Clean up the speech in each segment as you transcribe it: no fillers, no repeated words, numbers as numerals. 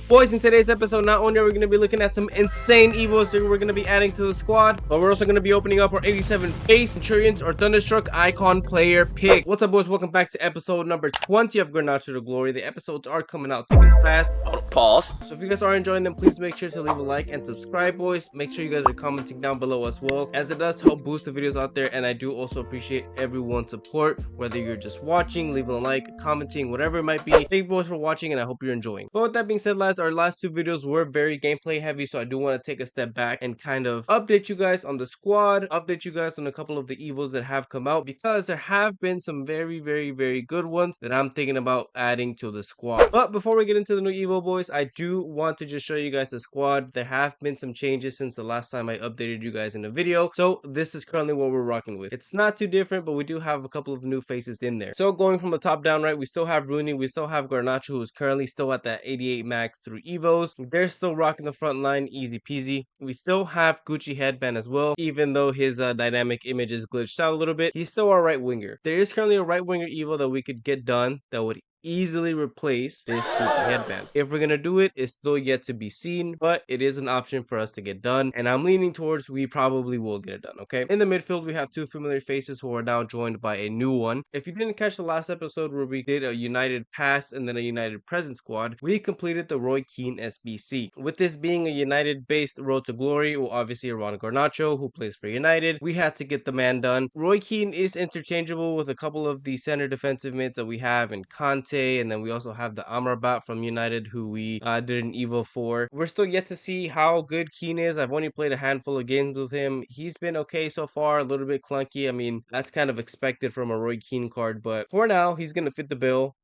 Boys, in today's episode, not only are we going to be looking at some insane evos that we're going to be adding to the squad, but we're also going to be opening up our 87 base Centurions or Thunderstruck icon player pick. What's up, boys? Welcome back to episode number 20 of Guarenteed to Glory. The episodes are coming out thick and fast. Pause. So if you guys are enjoying them, please make sure to leave a like and subscribe, boys. Make sure you guys are commenting down below as well, as it does help boost the videos out there. And I do also appreciate everyone's support, whether you're just watching, leaving a like, commenting, whatever it might be. Thank you boys for watching, and I hope you're enjoying. But with that being said, lads, our last two videos were very gameplay heavy, so I do want to take a step back and kind of update you guys on the squad, update you guys on a couple of the evos that have come out, because there have been some very good ones that I'm thinking about adding to the squad. But before we get into the new evo, boys, I do want to just show you guys the squad. There have been some changes since the last time I updated you guys in a video, so this is currently what we're rocking with. It's not too different, but we do have a couple of new faces in there. So going from the top down, right, we still have Rooney, we still have Garnacho, who's currently still at that 88 max through evos. They're still rocking the front line, easy peasy. We still have Gucci headband as well, even though his dynamic image is glitched out a little bit. He's still our right winger. There is currently a right winger evo that we could get done that would easily replace this Gucci headband. If we're gonna do it, it's still yet to be seen, but it is an option for us to get done, and I'm leaning towards we probably will get it done. Okay, in the midfield we have two familiar faces who are now joined by a new one. If you didn't catch the last episode where we did a United past and then a United present squad, we completed the Roy Keane SBC. With this being a United based road to glory, well, obviously around Garnacho, who plays for United, we had to get the man done. Roy Keane is interchangeable with a couple of the center defensive mids that we have in Conte, and then we also have the Amrabat from United, who we did an evo for. We're still yet to see how good Keane is. I've only played a handful of games with him. He's been okay so far, a little bit clunky. I mean, that's kind of expected from a Roy Keane card, but for now he's gonna fit the bill.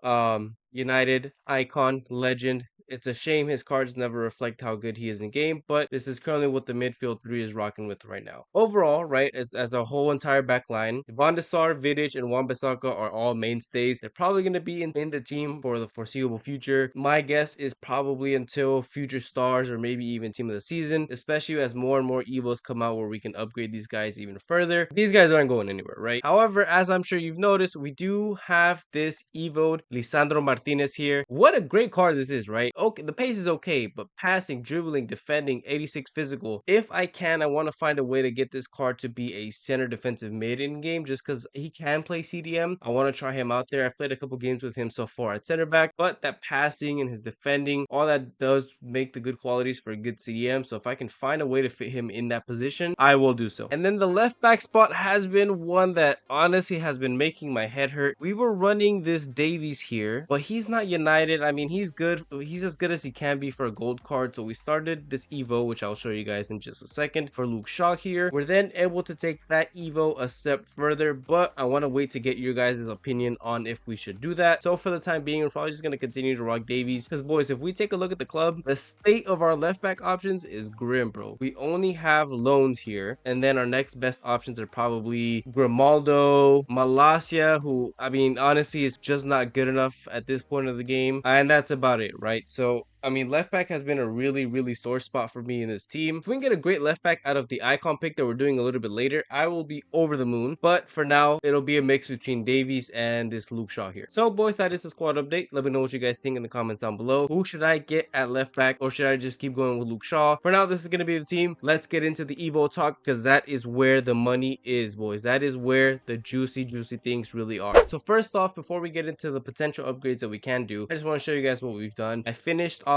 United icon, legend. It's a shame his cards never reflect how good he is in game, but this is currently what the midfield three is rocking with right now. Overall, right, as a whole entire back line, Van de Sar, Vidic, and Wan-Bissaka are all mainstays. They're probably going to be in the team for the foreseeable future. My guess is probably until future stars or maybe even team of the season, especially as more and more evos come out where we can upgrade these guys even further. These guys aren't going anywhere, right? However, as I'm sure you've noticed, we do have this evoed Lisandro Martinez here. What a great card this is, right? Okay, the pace is okay, but passing, dribbling, defending, 86 physical. If I can, I want to find a way to get this card to be a center defensive mid in game, just because he can play CDM. I want to try him out there. I've played a couple games with him so far at center back, but that passing and his defending, all that does make the good qualities for a good CDM. So if I can find a way to fit him in that position, I will do so. And then the left back spot has been one that honestly has been making my head hurt. We were running this Davies here, but he's not United. I mean, he's good. He's as good as he can be for a gold card. So we started this evo, which I'll show you guys in just a second, for Luke Shaw here. We're then able to take that evo a step further, but I want to wait to get your guys' opinion on if we should do that. So for the time being, we're probably just going to continue to rock Davies, because boys, if we take a look at the club, the state of our left back options is grim, bro. We only have loans here, and then our next best options are probably Grimaldo, Malacia, who, I mean, honestly is just not good enough at this point of the game, and that's about it, right? So I mean, left back has been a really sore spot for me in this team. If we can get a great left back out of the icon pick that we're doing a little bit later, I will be over the moon. But for now, it'll be a mix between Davies and this Luke Shaw here. So boys, that is the squad update. Let me know what you guys think in the comments down below. Who should I get at left back, or should I just keep going with Luke Shaw? For now, this is going to be the team. Let's get into the Evo talk, because that is where the money is, boys. That is where the juicy things really are. So first off, before we get into the potential upgrades that we can do, I just want to show you guys what we've done. I finished off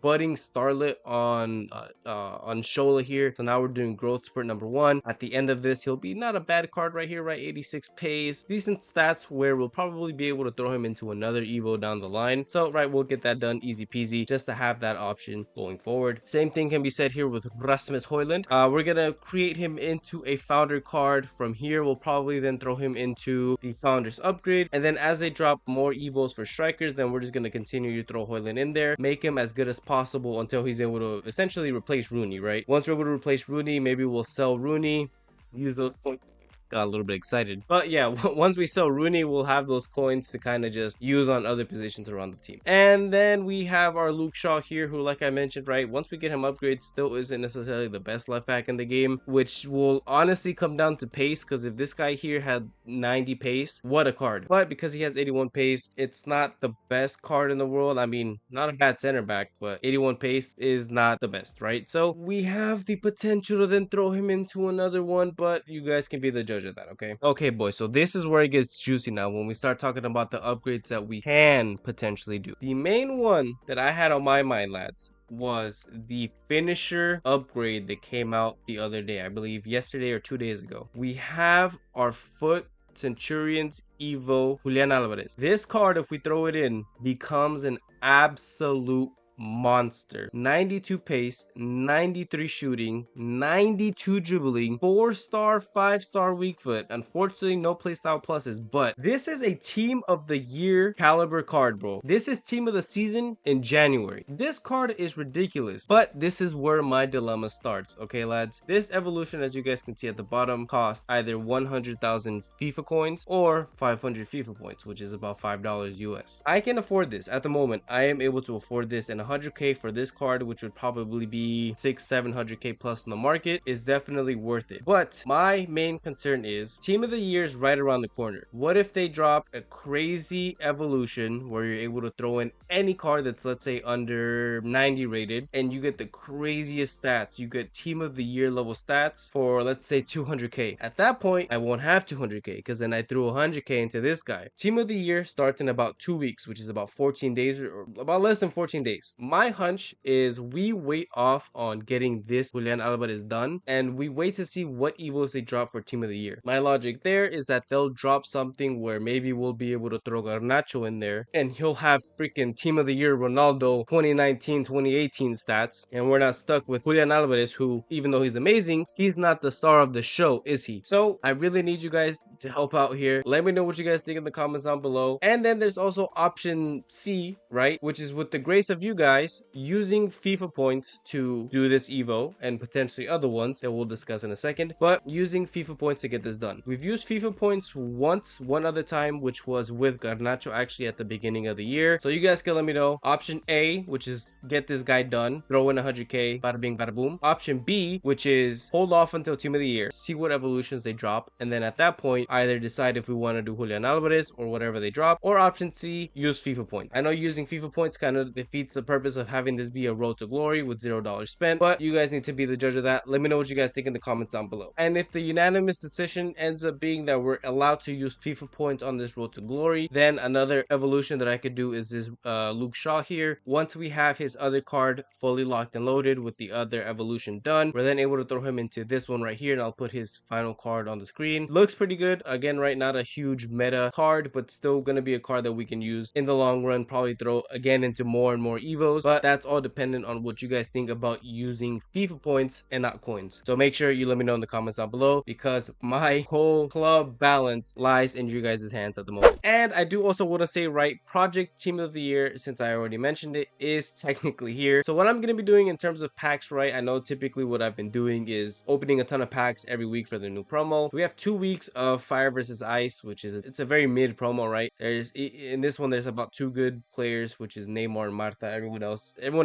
budding Starlet on Shola here. So now we're doing growth spurt number 1. At the end of this, he'll be not a bad card right here, right? 86 pace, decent stats, where we'll probably be able to throw him into another evo down the line. So right, we'll get that done easy peasy, just to have that option going forward. Same thing can be said here with Rasmus Højlund. We're gonna create him into a founder card. From here, we'll probably then throw him into the founders upgrade, and then as they drop more evos for strikers, then we're just gonna continue to throw Højlund in there, make him as good as possible until he's able to essentially replace Rooney, right? Once we're able to replace Rooney, maybe we'll sell Rooney, use those points got a little bit excited. But yeah, once we sell Rooney, we'll have those coins to kind of just use on other positions around the team. And then we have our Luke Shaw here, who, like I mentioned, right, once we get him upgraded, still isn't necessarily the best left back in the game, which will honestly come down to pace, because if this guy here had 90 pace, what a card. But because he has 81 pace, it's not the best card in the world. I mean, not a bad center back, but 81 pace is not the best, right? So we have the potential to then throw him into another one, but you guys can be the judge of that, okay? Okay, boys, so this is where it gets juicy now when we start talking about the upgrades that we can potentially do. The main one that I had on my mind, lads, was the finisher upgrade that came out the other day, I believe yesterday or 2 days ago. We have our foot Centurions Evo Julian Alvarez. This card, if we throw it in, becomes an absolute monster. 92 pace, 93 shooting, 92 dribbling, 4-star, 5-star weak foot. Unfortunately, no playstyle pluses, but this is a team of the year caliber card, bro. This is team of the season in January. This card is ridiculous, but this is where my dilemma starts, okay, lads? This evolution, as you guys can see at the bottom, costs either 100,000 FIFA coins or 500 FIFA points, which is about $5 US. I can afford this at the moment. I am able to afford this, and 100k for this card, which would probably be 600-700k plus in the market, is definitely worth it. But my main concern is team of the year is right around the corner. What if they drop a crazy evolution where you're able to throw in any card that's, let's say, under 90 rated, and you get the craziest stats? You get team of the year level stats for, let's say, 200k. At that point, I won't have 200k, because then I threw 100k into this guy. Team of the year starts in about 2 weeks, which is about 14 days, or about less than 14 days. My hunch is we wait off on getting this Julian Alvarez done, and we wait to see what evos they drop for team of the year. My logic there is that they'll drop something where maybe we'll be able to throw Garnacho in there, and he'll have freaking team of the year Ronaldo 2019 2018 stats, and we're not stuck with Julian Alvarez, who, even though he's amazing, he's not the star of the show, is he? So I really need you guys to help out here. Let me know what you guys think in the comments down below. And then there's also option C, right, which is with the grace of you guys using FIFA points to do this Evo, and potentially other ones that we'll discuss in a second, but using FIFA points to get this done. We've used FIFA points once, one other time, which was with Garnacho actually at the beginning of the year. So you guys can let me know. Option A, which is get this guy done, throw in 100k, bada bing, bada boom. Option B, which is hold off until team of the year, see what evolutions they drop, and then at that point, either decide if we want to do Julian Alvarez or whatever they drop, or option C, use FIFA points. I know using FIFA points kind of defeats the purpose of having this be a road to glory with $0 spent, but you guys need to be the judge of that. Let me know what you guys think in the comments down below. And if the unanimous decision ends up being that we're allowed to use FIFA points on this road to glory, then another evolution that I could do is this Luke Shaw here. Once we have his other card fully locked and loaded with the other evolution done, we're then able to throw him into this one right here, and I'll put his final card on the screen. Looks pretty good. Again, right, not a huge meta card, but still gonna be a card that we can use in the long run, probably throw again into more and more evos, but that's all dependent on what you guys think about using FIFA points and not coins. So make sure you let me know in the comments down below, because my whole club balance lies in you guys' hands at the moment. And I do also want to say, right, project team of the year, since I already mentioned it, is technically here. So what I'm going to be doing in terms of packs, right, I know typically what I've been doing is opening a ton of packs every week for the new promo. We have 2 weeks of Fire versus Ice, which is, it's a very mid promo, right? There's, in this one, there's about 2 good players, which is Neymar and Marta. Everyone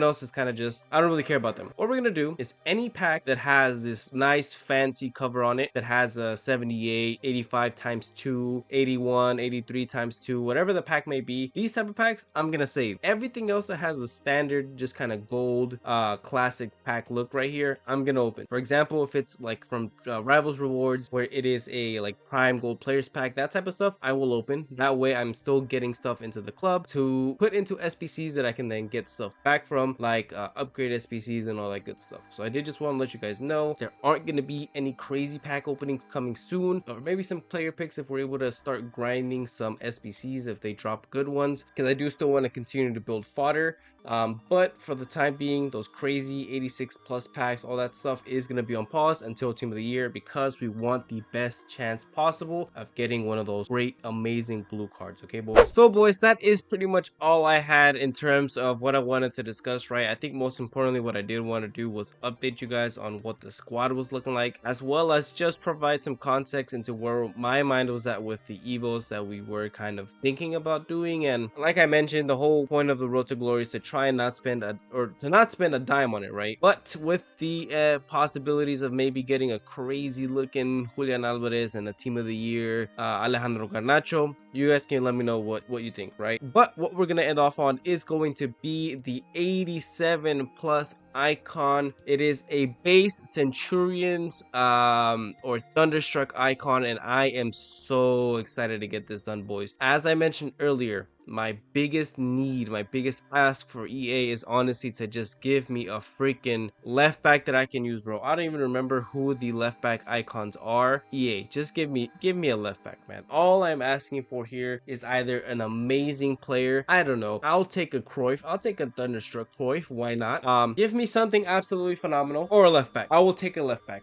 else is kind of just, I don't really care about them. What we're gonna do is any pack that has this nice fancy cover on it, that has a 78, 85 times 2, 81, 83 times 2, whatever the pack may be, these type of packs I'm gonna save. Everything else that has a standard just kind of gold classic pack look right here, I'm gonna open. For example, if it's like from Rivals Rewards, where it is a like prime gold players pack, that type of stuff, I will open. That way I'm still getting stuff into the club to put into SBCs that I can then get stuff back from, like upgrade SBCs and all that good stuff. So I did just want to let you guys know there aren't going to be any crazy pack openings coming soon, or maybe some player picks if we're able to start grinding some SBCs if they drop good ones, because I do still want to continue to build fodder But for the time being, those crazy 86 plus packs, all that stuff is going to be on pause until Team of the Year, because we want the best chance possible of getting one of those great, amazing blue cards. Okay, boys? So, boys, that is pretty much all I had in terms of what I wanted to discuss, right? I think most importantly, what I did want to do was update you guys on what the squad was looking like, as well as just provide some context into where my mind was at with the Evos that we were kind of thinking about doing. And like I mentioned, the whole point of the Road to Glory is to try and not spend a dime on it, right? But with the possibilities of maybe getting a crazy looking Julian Alvarez and a Team of the Year Alejandro Garnacho, you guys can let me know what you think, right? But what we're gonna end off on is going to be the 87 plus icon. It is a base Centurions or Thunderstruck icon, and I am so excited to get this done, boys. As I mentioned earlier, my biggest need, my biggest ask for EA is honestly to just give me a freaking left back that I can use, bro. I don't even remember who the left back icons are. EA, just give me a left back, man. All I'm asking for here is either an amazing player. I don't know. I'll take a Cruyff. I'll take a Thunderstruck Cruyff. Why not? Give me something absolutely phenomenal, or a left back. I will take a left back.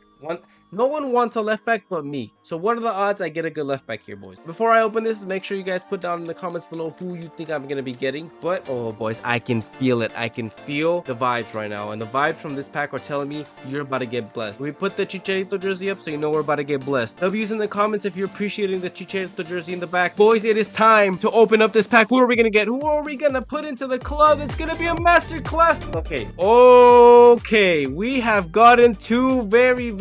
No one wants a left back but me. So what are the odds I get a good left back here, boys? Before I open this, make sure you guys put down in the comments below who you think I'm going to be getting. But, oh, boys, I can feel it. I can feel the vibes right now. And the vibes from this pack are telling me you're about to get blessed. We put the Chicharito jersey up so you know we're about to get blessed. W's in the comments if you're appreciating the Chicharito jersey in the back. Boys, it is time to open up this pack. Who are we going to get? Who are we going to put into the club? It's going to be a masterclass. Okay, we have gotten two very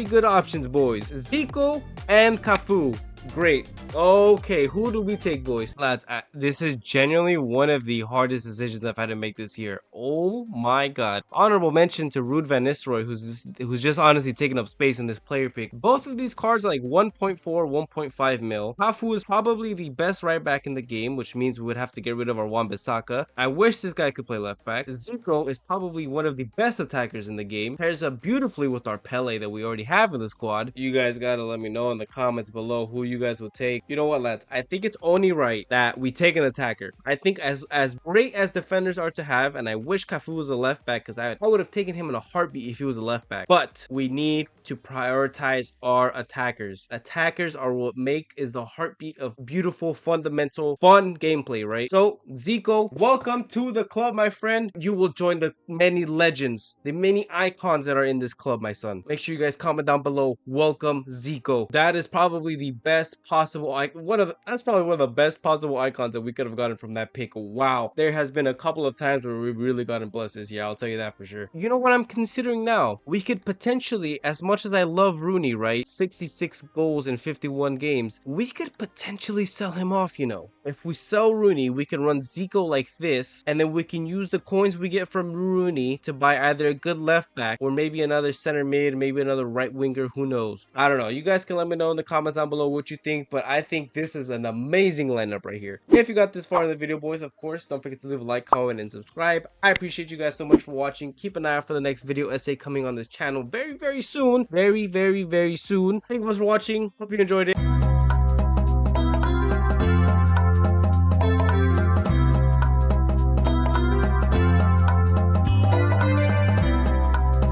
good options, boys. Zico and Cafu. Great. Okay, who do we take, boys? Lads, this is genuinely one of the hardest decisions I've had to make this year. Oh my god. Honorable mention to Ruud van Nistelrooy, who's just honestly taking up space in this player pick. Both of these cards are like 1.4, 1.5 mil. Cafu is probably the best right back in the game, which means we would have to get rid of our Wan-Bissaka. I wish this guy could play left back. Zico is probably one of the best attackers in the game. Pairs up beautifully with our Pele that we already have in the squad. You guys gotta let me know in the comments below who you guys will take. You know what, lads? I think it's only right that we take an attacker. I think as great as defenders are to have, and I wish Cafu was a left back, because I would have taken him in a heartbeat if he was a left back. But we need to prioritize our attackers. Attackers are what is the heartbeat of beautiful, fundamental, fun gameplay, right? So, Zico, welcome to the club, my friend. You will join the many legends, the many icons that are in this club, my son. Make sure you guys comment down below. Welcome, Zico. That is probably the best possible that's probably one of the best possible icons that we could have gotten from that pick. Wow, there has been a couple of times where we've really gotten blessed this year, I'll tell you that for sure. You know what I'm considering now? We could potentially, as much as I love Rooney, right, 66 goals in 51 games, we could potentially sell him off, you know. If we sell Rooney, we can run Zico like this, and then we can use the coins we get from Rooney to buy either a good left back or maybe another center mid, maybe another right winger, who knows. I don't know. You guys can let me know in the comments down below what you think, but I think this is an amazing lineup right here. If you got this far in the video, boys, of course, don't forget to leave a like, comment, and subscribe. I appreciate you guys so much for watching. Keep an eye out for the next video essay coming on this channel very soon. Very soon. Thank you guys for watching. Hope you enjoyed it.